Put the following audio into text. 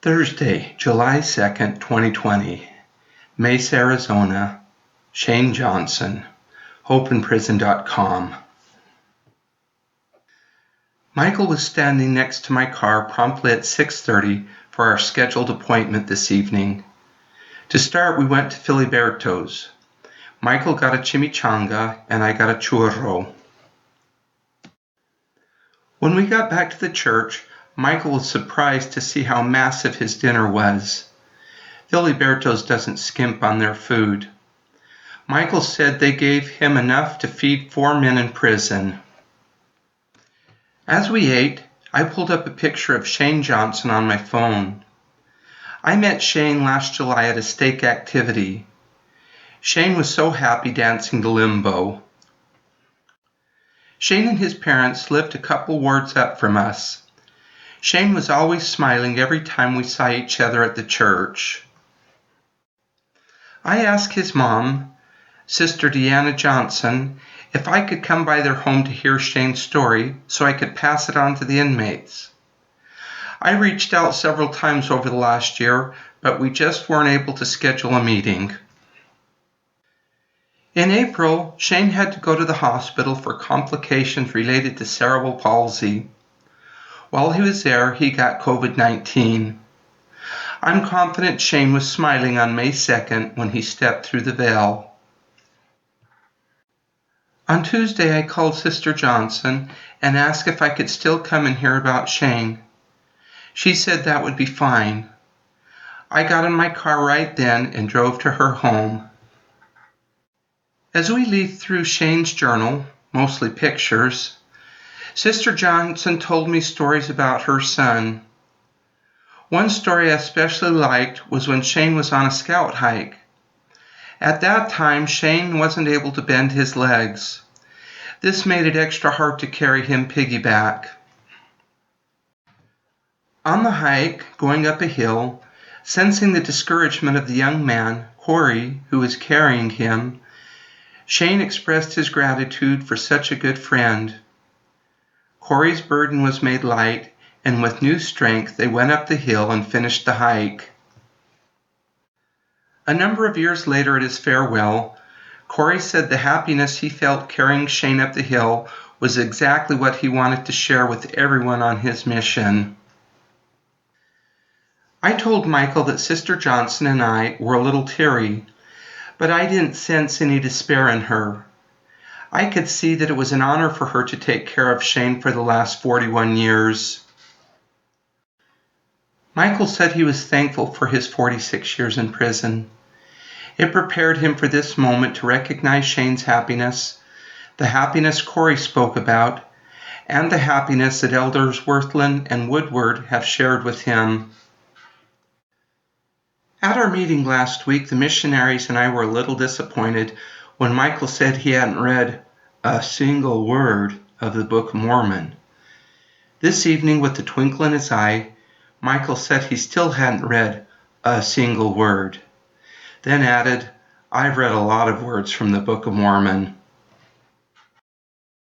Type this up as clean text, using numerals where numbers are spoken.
Thursday, July 2nd, 2020. Mesa, Arizona. Shane Johnson. HopeInPrison.com. Michael was standing next to my car promptly at 6:30 for our scheduled appointment this evening. To start, we went to Filiberto's. Michael got a chimichanga and I got a churro. When we got back to the church, Michael was surprised to see how massive his dinner was. Filiberto's doesn't skimp on their food. Michael said they gave him enough to feed 4 men in prison. As we ate, I pulled up a picture of Shane Johnson on my phone. I met Shane last July at a stake activity. Shane was so happy dancing the limbo. Shane and his parents lived a couple wards up from us. Shane was always smiling every time we saw each other at the church. I asked his mom, Sister Deanna Johnson, if I could come by their home to hear Shane's story so I could pass it on to the inmates. I reached out several times over the last year, but we just weren't able to schedule a meeting. In April, Shane had to go to the hospital for complications related to cerebral palsy. While he was there, he got COVID-19. I'm confident Shane was smiling on May 2nd when he stepped through the veil. On Tuesday, I called Sister Johnson and asked if I could still come and hear about Shane. She said that would be fine. I got in my car right then and drove to her home. As we leafed through Shane's journal, mostly pictures, Sister Johnson told me stories about her son. One story I especially liked was when Shane was on a scout hike. At that time, Shane wasn't able to bend his legs. This made it extra hard to carry him piggyback. On the hike, going up a hill, sensing the discouragement of the young man, Corey, who was carrying him, Shane expressed his gratitude for such a good friend. Corey's burden was made light, and with new strength they went up the hill and finished the hike. A number of years later at his farewell, Corey said the happiness he felt carrying Shane up the hill was exactly what he wanted to share with everyone on his mission. I told Michael that Sister Johnson and I were a little teary, but I didn't sense any despair in her. I could see that it was an honor for her to take care of Shane for the last 41 years. Michael said he was thankful for his 46 years in prison. It prepared him for this moment to recognize Shane's happiness, the happiness Corey spoke about, and the happiness that Elders Worthland and Woodward have shared with him. At our meeting last week, the missionaries and I were a little disappointed when Michael said he hadn't read a single word of the Book of Mormon. This evening, with a twinkle in his eye, Michael said he still hadn't read a single word. Then added, I've read a lot of words from the Book of Mormon.